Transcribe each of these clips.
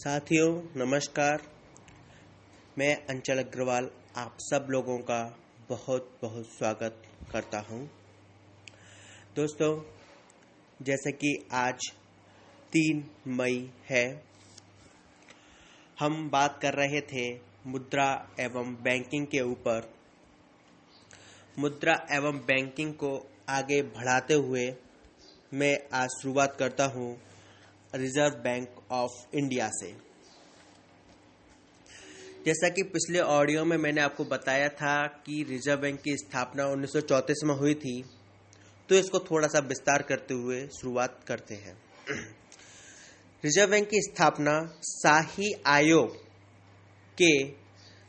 साथियों नमस्कार। मैं अंचल अग्रवाल आप सब लोगों का बहुत बहुत स्वागत करता हूं। दोस्तों, जैसे कि आज 3 मई है, हम बात कर रहे थे मुद्रा एवं बैंकिंग के ऊपर। मुद्रा एवं बैंकिंग को आगे बढ़ाते हुए मैं आज शुरुआत करता हूं रिजर्व बैंक ऑफ इंडिया से। जैसा कि पिछले ऑडियो में मैंने आपको बताया था कि रिजर्व बैंक की स्थापना 1934 में हुई थी, तो इसको थोड़ा सा विस्तार करते हुए शुरुआत करते हैं। रिजर्व बैंक की स्थापना शाही आयोग के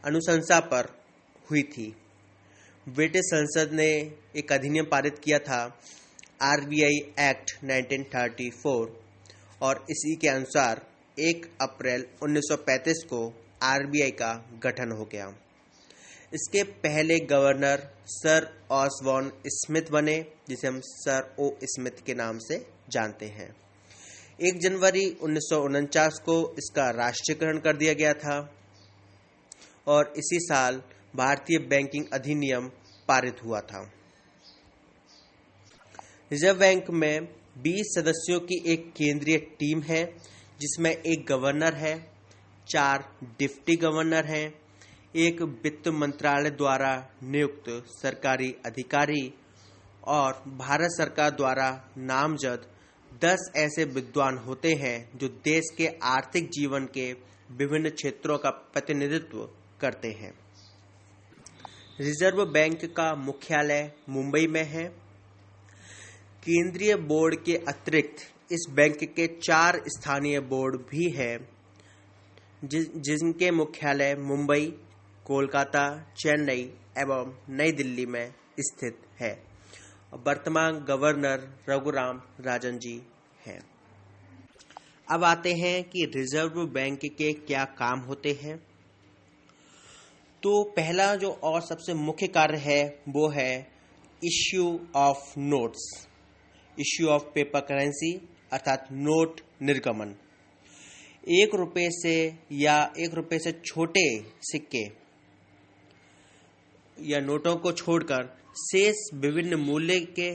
अनुशंसा पर हुई थी। ब्रिटिश संसद ने एक अधिनियम पारित किया था, आरबीआई एक्ट 1934, और इसी के अनुसार 1 अप्रैल 1935 को आरबीआई का गठन हो गया। इसके पहले गवर्नर सर ऑसबॉर्न स्मिथ बने, जिसे हम सर ओ स्मिथ के नाम से जानते हैं। 1 जनवरी 1949 को इसका राष्ट्रीयकरण कर दिया गया था और इसी साल भारतीय बैंकिंग अधिनियम पारित हुआ था। रिजर्व बैंक में 20 सदस्यों की एक केंद्रीय टीम है, जिसमें एक गवर्नर है, 4 डिप्टी गवर्नर हैं, एक वित्त मंत्रालय द्वारा नियुक्त सरकारी अधिकारी और भारत सरकार द्वारा नामजद 10 ऐसे विद्वान होते हैं जो देश के आर्थिक जीवन के विभिन्न क्षेत्रों का प्रतिनिधित्व करते हैं। रिजर्व बैंक का मुख्यालय मुंबई में है। केंद्रीय बोर्ड के अतिरिक्त इस बैंक के 4 स्थानीय बोर्ड भी हैं, जिनके मुख्यालय मुंबई, कोलकाता, चेन्नई एवं नई दिल्ली में स्थित है। वर्तमान गवर्नर रघुराम राजन जी हैं। अब आते हैं कि रिजर्व बैंक के क्या काम होते हैं। तो पहला जो और सबसे मुख्य कार्य है वो है issue of notes, issue of paper currency अर्थात नोट निर्गमन। 1 रुपये से या 1 रुपये से छोटे सिक्के या नोटों को छोड़कर शेष विभिन्न मूल्य के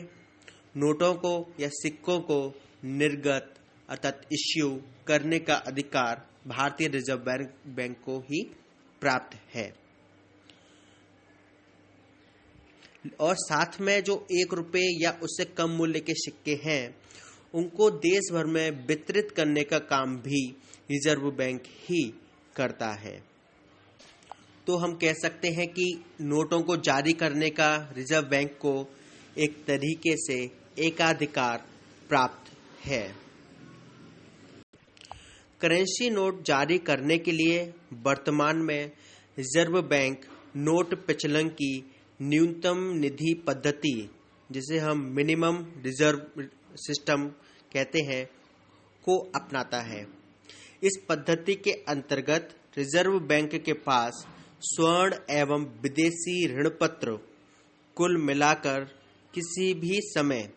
नोटों को या सिक्कों को निर्गत अर्थात इश्यू करने का अधिकार भारतीय रिजर्व बैंक को ही प्राप्त है। और साथ में जो 1 रुपये या उससे कम मूल्य के सिक्के हैं, उनको देश भर में वितरित करने का काम भी रिजर्व बैंक ही करता है। तो हम कह सकते हैं कि नोटों को जारी करने का रिजर्व बैंक को एक तरीके से एकाधिकार प्राप्त है। करेंसी नोट जारी करने के लिए वर्तमान में रिजर्व बैंक नोट प्रचलन की न्यूनतम निधि पद्धति, जिसे हम मिनिमम रिजर्व सिस्टम कहते हैं, को अपनाता है। इस पद्धति के अंतर्गत रिजर्व बैंक के पास स्वर्ण एवं विदेशी ऋण पत्र कुल मिलाकर किसी भी समय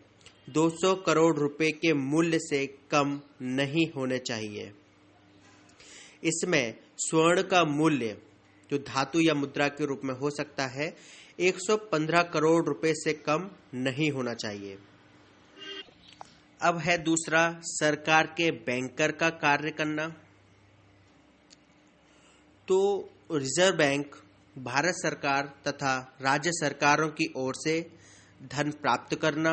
200 करोड़ रुपए के मूल्य से कम नहीं होने चाहिए। इसमें स्वर्ण का मूल्य, जो धातु या मुद्रा के रूप में हो सकता है, 115 करोड़ रुपए से कम नहीं होना चाहिए। अब है दूसरा, सरकार के बैंकर का कार्य करना। तो रिजर्व बैंक भारत सरकार तथा राज्य सरकारों की ओर से धन प्राप्त करना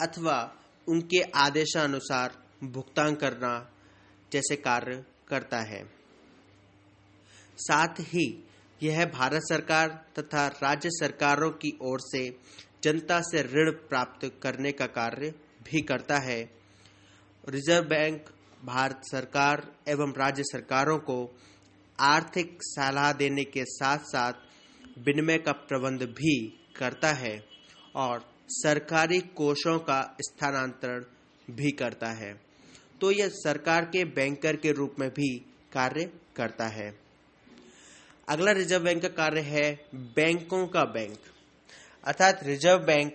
अथवा उनके आदेशानुसार भुगतान करना जैसे कार्य करता है। साथ ही यह भारत सरकार तथा राज्य सरकारों की ओर से जनता से ऋण प्राप्त करने का कार्य भी करता है। रिजर्व बैंक भारत सरकार एवं राज्य सरकारों को आर्थिक सलाह देने के साथ साथ विनिमय का प्रबंध भी करता है और सरकारी कोषों का स्थानांतरण भी करता है। तो यह सरकार के बैंकर के रूप में भी कार्य करता है। अगला रिजर्व बैंक का कार्य है बैंकों का बैंक, अर्थात रिजर्व बैंक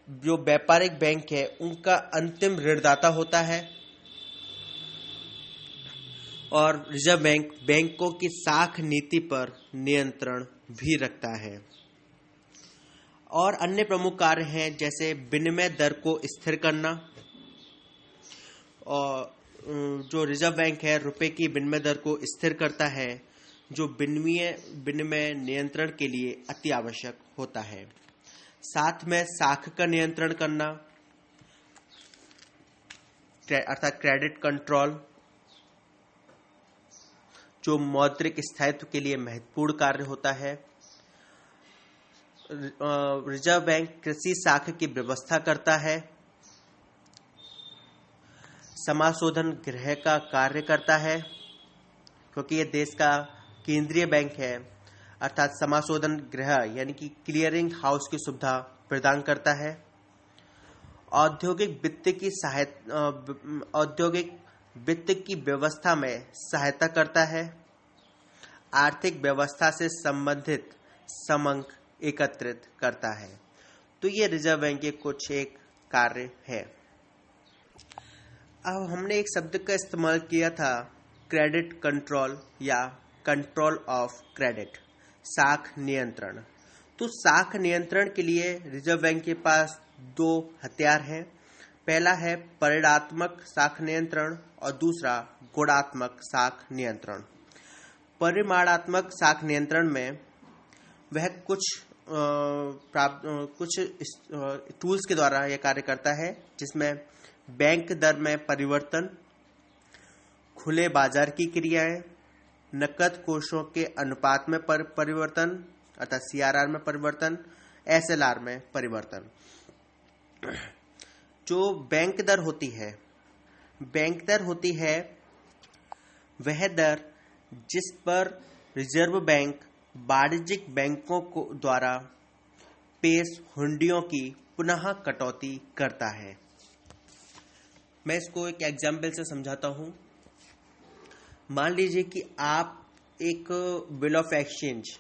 जो व्यापारिक बैंक है उनका अंतिम ऋणदाता होता है और रिजर्व बैंक बैंकों की साख नीति पर नियंत्रण भी रखता है। और अन्य प्रमुख कार्य हैं जैसे विनिमय दर को स्थिर करना, और जो रिजर्व बैंक है रुपए की विनिमय दर को स्थिर करता है, जो विनिमय नियंत्रण के लिए अति आवश्यक होता है। साथ में साख का नियंत्रण करना अर्थात क्रेडिट कंट्रोल, जो मौद्रिक स्थायित्व के लिए महत्वपूर्ण कार्य होता है। रिजर्व बैंक कृषि साख की व्यवस्था करता है, समाशोधन गृह का कार्य करता है, क्योंकि ये देश का केंद्रीय बैंक है, अर्थात समाशोधन गृह यानी कि क्लियरिंग हाउस की सुविधा प्रदान करता है। औद्योगिक वित्त की व्यवस्था में सहायता करता है। आर्थिक व्यवस्था से संबंधित समंक एकत्रित करता है। तो ये रिजर्व बैंक के कुछ एक कार्य है। अब हमने एक शब्द का इस्तेमाल किया था, क्रेडिट कंट्रोल या कंट्रोल ऑफ क्रेडिट, साख नियंत्रण। तो साख नियंत्रण के लिए रिजर्व बैंक के पास दो हथियार हैं। पहला है परिमाणात्मक साख नियंत्रण और दूसरा गुणात्मक साख नियंत्रण। परिमाणात्मक साख नियंत्रण में वह कुछ टूल्स के द्वारा यह कार्य करता है, जिसमें बैंक दर में परिवर्तन, खुले बाजार की क्रियाएं, नकद कोषों के अनुपात में परिवर्तन अर्थात CRR में परिवर्तन, SLR में परिवर्तन। जो बैंक दर होती है वह दर जिस पर रिजर्व बैंक वाणिज्यिक बैंकों को द्वारा पेश हुंडियों की पुनः कटौती करता है। मैं इसको एक एग्जाम्पल से समझाता हूं। मान लीजिए कि आप एक बिल ऑफ एक्सचेंज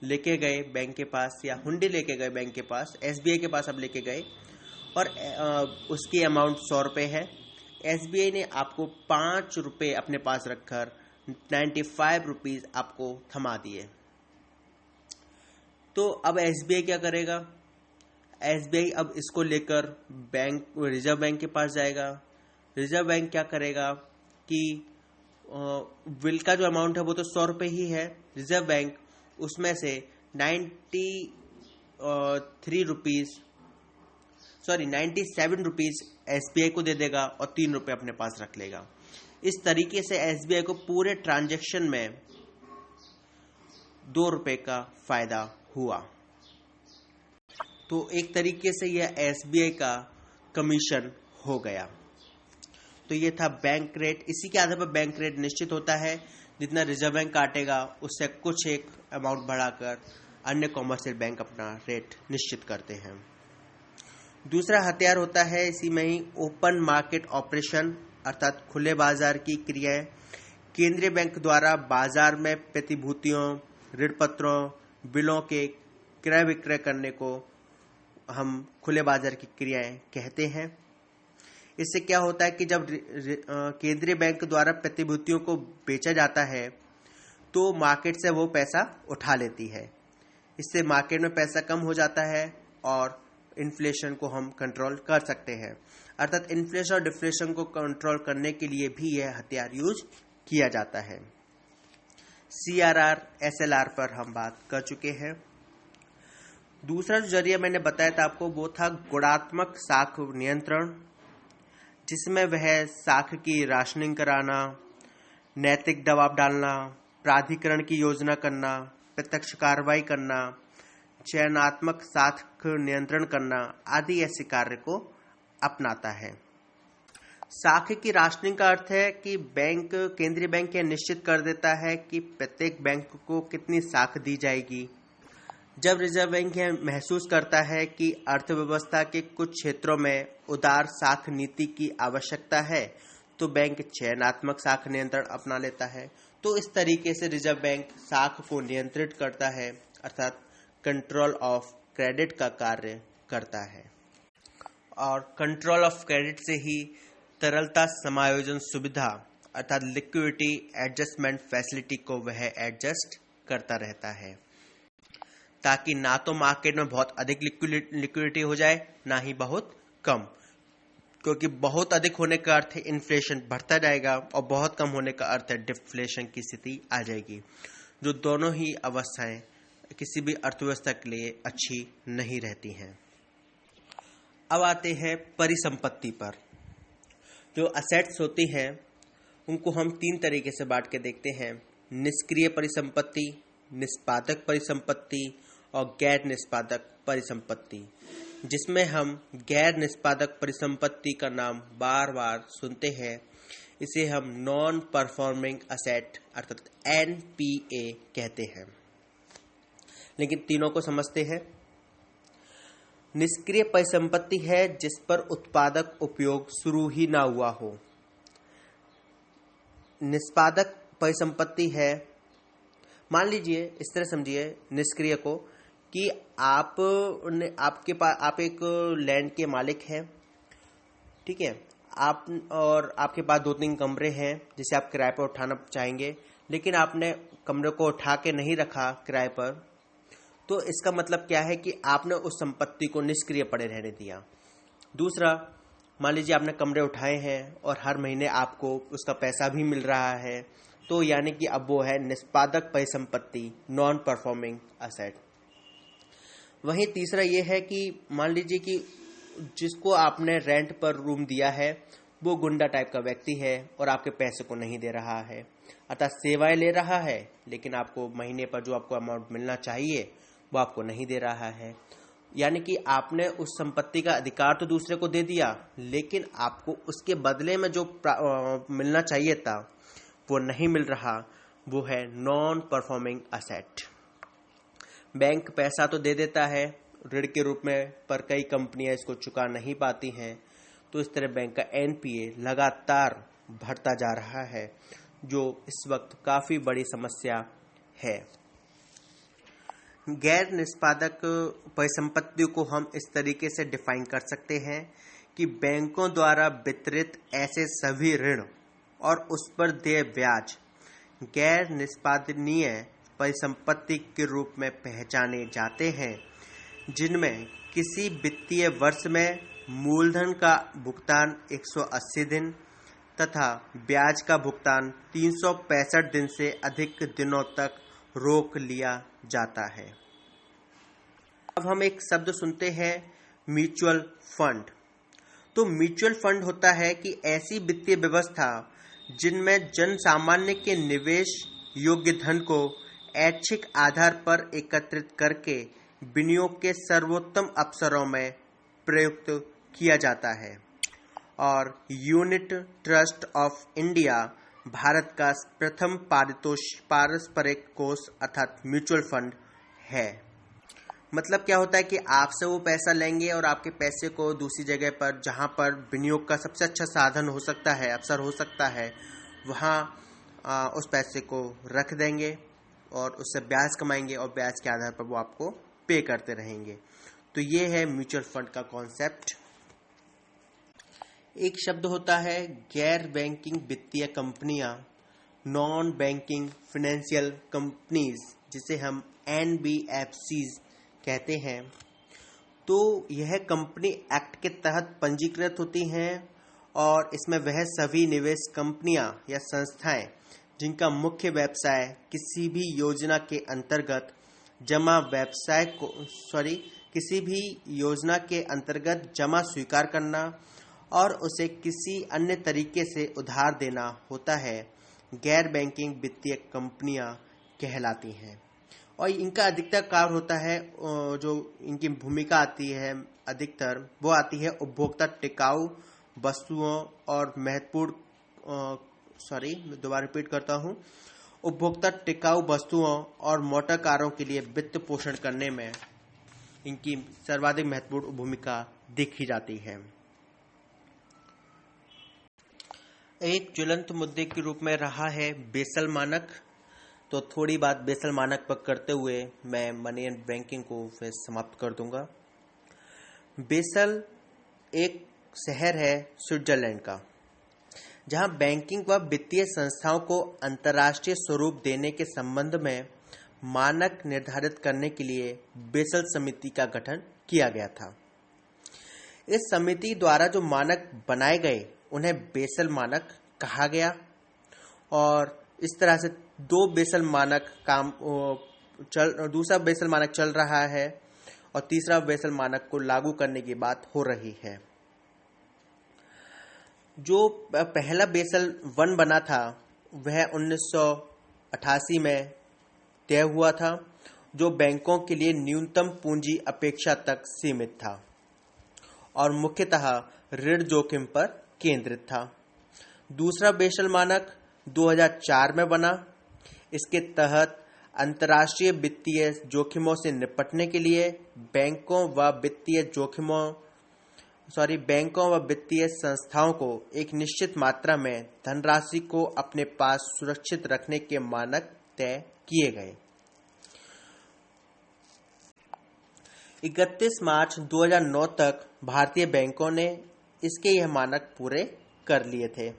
लेके गए बैंक के पास, या हुंडी लेके गए बैंक के पास, SBI के पास आप लेके गए, और उसकी अमाउंट 100 रुपये है। SBI ने आपको 5 रुपये अपने पास रखकर 95 रुपीज आपको थमा दिए। तो अब SBI क्या करेगा? SBI अब इसको लेकर रिजर्व बैंक के पास जाएगा। रिजर्व बैंक क्या करेगा कि बिल का जो अमाउंट है वो तो 100 रुपये ही है। रिजर्व बैंक उसमें से 97 रुपीज SBI को दे देगा और 3 रुपये अपने पास रख लेगा। इस तरीके से SBI को पूरे ट्रांजैक्शन में 2 रुपये का फायदा हुआ। तो एक तरीके से यह SBI का कमीशन हो गया। तो ये था बैंक रेट। इसी के आधार पर बैंक रेट निश्चित होता है। जितना रिजर्व बैंक काटेगा उससे कुछ एक अमाउंट बढ़ाकर अन्य कॉमर्शियल बैंक अपना रेट निश्चित करते हैं। दूसरा हथियार होता है इसी में ही ओपन मार्केट ऑपरेशन, अर्थात खुले बाजार की क्रियाएं। केंद्रीय बैंक द्वारा बाजार में प्रतिभूतियों, ऋण पत्रों, बिलों के क्रय विक्रय करने को हम खुले बाजार की क्रियाएं कहते हैं। इससे क्या होता है कि जब केंद्रीय बैंक द्वारा प्रतिभूतियों को बेचा जाता है तो मार्केट से वो पैसा उठा लेती है। इससे मार्केट में पैसा कम हो जाता है और इन्फ्लेशन को हम कंट्रोल कर सकते हैं। अर्थात इन्फ्लेशन और डिफ्लेशन को कंट्रोल करने के लिए भी यह हथियार यूज किया जाता है। CRR, SLR पर हम बात कर चुके हैं। दूसरा जो जरिया मैंने बताया था आपको वो था गुणात्मक साख नियंत्रण, जिसमें वह साख की राशनिंग कराना, नैतिक दबाव डालना, प्राधिकरण की योजना करना, प्रत्यक्ष कार्रवाई करना, चयनात्मक साख नियंत्रण करना आदि ऐसे कार्य को अपनाता है। साख की राशनिंग का अर्थ है कि केंद्रीय बैंक यह निश्चित कर देता है कि प्रत्येक बैंक को कितनी साख दी जाएगी। जब रिजर्व बैंक यह महसूस करता है कि अर्थव्यवस्था के कुछ क्षेत्रों में उदार साख नीति की आवश्यकता है तो बैंक चयनात्मक साख नियंत्रण अपना लेता है। तो इस तरीके से रिजर्व बैंक साख को नियंत्रित करता है, अर्थात कंट्रोल ऑफ क्रेडिट का कार्य करता है। और कंट्रोल ऑफ क्रेडिट से ही तरलता समायोजन सुविधा अर्थात लिक्विडिटी एडजस्टमेंट फैसिलिटी को वह एडजस्ट करता रहता है, ताकि ना तो मार्केट में बहुत अधिक लिक्विडिटी हो जाए, ना ही बहुत कम, क्योंकि बहुत अधिक होने का अर्थ है इन्फ्लेशन बढ़ता जाएगा और बहुत कम होने का अर्थ है डिफ्लेशन की स्थिति आ जाएगी, जो दोनों ही अवस्थाएं किसी भी अर्थव्यवस्था के लिए अच्छी नहीं रहती हैं। अब आते हैं परिसंपत्ति पर। जो असेट्स होती हैं उनको हम 3 तरीके से बांट के देखते हैं: निष्क्रिय परिसंपत्ति, निष्पादक परिसंपत्ति और गैर निष्पादक परिसंपत्ति, जिसमें हम गैर निष्पादक परिसंपत्ति का नाम बार बार सुनते हैं। इसे हम नॉन परफॉर्मिंग असेट अर्थात NPA कहते हैं। लेकिन तीनों को समझते हैं। निष्क्रिय परिसंपत्ति है जिस पर उत्पादक उपयोग शुरू ही ना हुआ हो। निष्पादक परिसंपत्ति है, मान लीजिए इस तरह समझिए निष्क्रिय को कि आपके पास आप एक लैंड के मालिक हैं, ठीक है, आपके पास 2-3 कमरे हैं जिसे आप किराए पर उठाना चाहेंगे, लेकिन आपने कमरे को उठा के नहीं रखा किराए पर, तो इसका मतलब क्या है कि आपने उस संपत्ति को निष्क्रिय पड़े रहने दिया। दूसरा, मान लीजिए आपने कमरे उठाए हैं और हर महीने आपको उसका पैसा भी मिल रहा है, तो यानी कि अब वो है निष्पादक परिसंपत्ति, नॉन परफॉर्मिंग असेट। वहीं तीसरा ये है कि मान लीजिए कि जिसको आपने रेंट पर रूम दिया है वो गुंडा टाइप का व्यक्ति है और आपके पैसे को नहीं दे रहा है, अतः सेवाएं ले रहा है, लेकिन आपको महीने पर जो आपको अमाउंट मिलना चाहिए वो आपको नहीं दे रहा है। यानी कि आपने उस संपत्ति का अधिकार तो दूसरे को दे दिया, लेकिन आपको उसके बदले में जो मिलना चाहिए था वो नहीं मिल रहा, वो है नॉन परफॉर्मिंग असेट। बैंक पैसा तो दे देता है ऋण के रूप में, पर कई कंपनियां इसको चुका नहीं पाती हैं, तो इस तरह बैंक का NPA लगातार बढ़ता जा रहा है, जो इस वक्त काफी बड़ी समस्या है। गैर निष्पादक परिसंपत्तियों को हम इस तरीके से डिफाइन कर सकते हैं कि बैंकों द्वारा वितरित ऐसे सभी ऋण और उस पर देय ब्याज गैर निष्पादनीय परिसंपत्ति के रूप में पहचाने जाते हैं, जिनमें किसी वित्तीय वर्ष में मूलधन का भुगतान 180 दिन तथा ब्याज का भुगतान 365 दिन से अधिक दिनों तक रोक लिया जाता है। अब हम एक शब्द सुनते हैं, म्यूचुअल फंड। तो म्यूचुअल फंड होता है कि ऐसी वित्तीय व्यवस्था जिनमें जन सामान्य के निवेश योग्य धन को ऐच्छिक आधार पर एकत्रित करके विनियोग के सर्वोत्तम अवसरों में प्रयुक्त किया जाता है। और unit trust of India Bharat का प्रथम पारस्परिक कोष अर्थात म्यूचुअल फंड है। मतलब क्या होता है कि आपसे वो पैसा लेंगे और आपके पैसे को दूसरी जगह पर, जहां पर विनियोग का सबसे अच्छा साधन हो सकता है, अवसर हो सकता है, वहां उस पैसे को रख देंगे और उससे ब्याज कमाएंगे और ब्याज के आधार पर वो आपको पे करते रहेंगे। तो ये है म्यूचुअल फंड का कॉन्सेप्ट। एक शब्द होता है गैर बैंकिंग वित्तीय कंपनियां, नॉन बैंकिंग फाइनेंशियल कंपनीज, जिसे हम NBFCs कहते हैं। तो यह कंपनी एक्ट के तहत पंजीकृत होती हैं और इसमें वह सभी निवेश कंपनियां या संस्थाएं जिनका मुख्य व्यवसाय किसी भी योजना के अंतर्गत जमा स्वीकार करना और उसे किसी अन्य तरीके से उधार देना होता है, गैर बैंकिंग वित्तीय कंपनियां कहलाती हैं। और इनका अधिकतर कार्य होता है, जो इनकी भूमिका आती है अधिकतर, वो आती है उपभोक्ता टिकाऊ वस्तुओं और उपभोक्ता टिकाऊ वस्तुओं और मोटर कारों के लिए वित्त पोषण करने में इनकी सर्वाधिक महत्वपूर्ण भूमिका देखी जाती है। एक ज्वलंत मुद्दे के रूप में रहा है बेसल मानक। तो थोड़ी बात बेसल मानक पर करते हुए मैं मनी एंड बैंकिंग को फिर समाप्त कर दूंगा। बेसल एक शहर है स्विट्जरलैंड का, जहां बैंकिंग व वित्तीय संस्थाओं को अंतर्राष्ट्रीय स्वरूप देने के संबंध में मानक निर्धारित करने के लिए बेसल समिति का गठन किया गया था। इस समिति द्वारा जो मानक बनाए गए उन्हें बेसल मानक कहा गया और इस तरह से दूसरा बेसल मानक चल रहा है और तीसरा बेसल मानक को लागू करने की बात हो रही है। जो पहला बेसल 1 बना था वह 1988 में तय हुआ था, जो बैंकों के लिए न्यूनतम पूंजी अपेक्षा तक सीमित था और मुख्यतः ऋण जोखिम पर केंद्रित था। दूसरा बेसल मानक 2004 में बना। इसके तहत अंतर्राष्ट्रीय वित्तीय जोखिमों से निपटने के लिए बैंकों व वित्तीय संस्थाओं को एक निश्चित मात्रा में धनराशि को अपने पास सुरक्षित रखने के मानक तय किए गए। 31 मार्च 2009 तक भारतीय बैंकों ने इसके यह मानक पूरे कर लिए थे।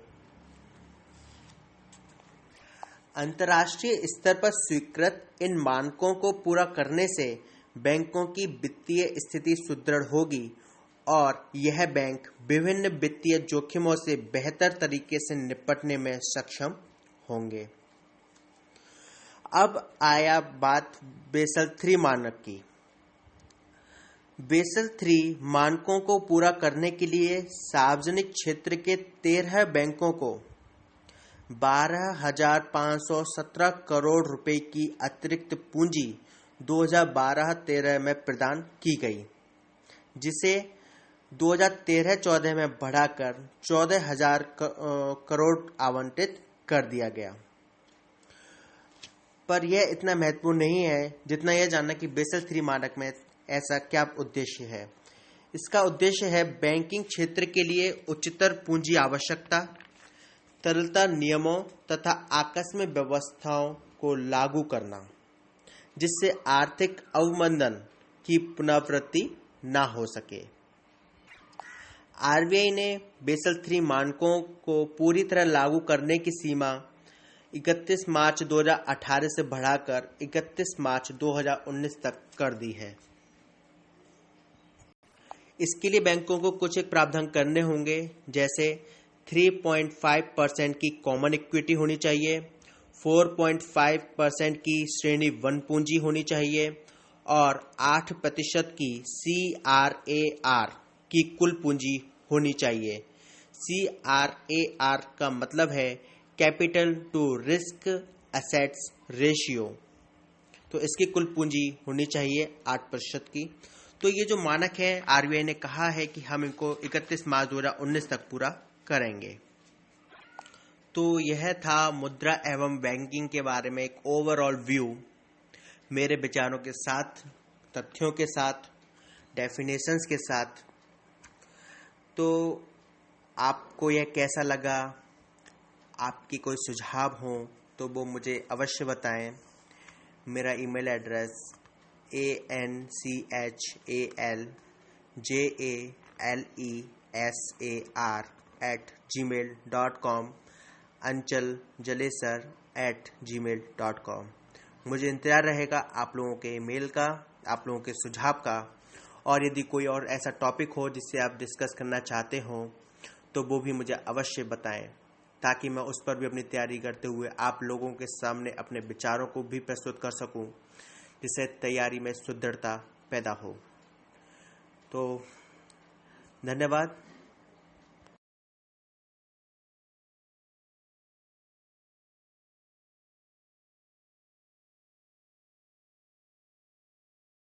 अंतर्राष्ट्रीय स्तर पर स्वीकृत इन मानकों को पूरा करने से बैंकों की वित्तीय स्थिति सुदृढ़ होगी और यह बैंक विभिन्न वित्तीय जोखिमों से बेहतर तरीके से निपटने में सक्षम होंगे। अब आया बात बेसल 3 मानक की। बेसल 3 मानकों को पूरा करने के लिए सार्वजनिक क्षेत्र के 13 बैंकों को 12,517 करोड़ रुपए की अतिरिक्त पूंजी 2012-13 में प्रदान की गई, जिसे 2013-14 में बढ़ाकर 14,000 करोड़ आवंटित कर दिया गया। पर यह इतना महत्वपूर्ण नहीं है जितना यह जानना कि बेसल 3 मानक में ऐसा क्या उद्देश्य है। इसका उद्देश्य है बैंकिंग क्षेत्र के लिए उच्चतर पूंजी आवश्यकता, तरलता नियमों तथा आकस्मिक व्यवस्थाओं को लागू करना, जिससे आर्थिक अवमंदन की पुनरावृत्ति न हो सके। आरबीआई ने बेसल 3 मानकों को पूरी तरह लागू करने की सीमा 31 मार्च 2018 से बढ़ाकर 31 मार्च 2019 तक कर दी है। इसके लिए बैंकों को कुछ एक प्रावधान करने होंगे, जैसे 3.5% की कॉमन इक्विटी होनी चाहिए, 4.5% की श्रेणी 1 पूंजी होनी चाहिए और 8% की CRAR की कुल पूंजी होनी चाहिए। CRAR का मतलब है capital to risk assets ratio. तो इसकी कुल पूंजी होनी चाहिए 8% की। तो ये जो मानक है आरबीआई ने कहा है कि हम इनको 31 मार्च 2019 तक पूरा करेंगे। तो यह था मुद्रा एवं बैंकिंग के बारे में एक ओवरऑल व्यू, मेरे विचारों के साथ, तथ्यों के साथ, डेफिनेशंस के साथ। तो आपको यह कैसा लगा? आपकी कोई सुझाव हो तो वो मुझे अवश्य बताएं। मेरा ईमेल एड्रेस anchaleser@gmail.com, anchaljalesar@gmail.com। मुझे इंतजार रहेगा आप लोगों के ईमेल का, आप लोगों के सुझाव का। और यदि कोई और ऐसा टॉपिक हो जिससे आप डिस्कस करना चाहते हो तो वो भी मुझे अवश्य बताएं, ताकि मैं उस पर भी अपनी तैयारी करते हुए आप लोगों के सामने अपने विचारों को भी प्रस्तुत कर सकूं, जिससे तैयारी में सुदृढ़ता पैदा हो। तो धन्यवाद।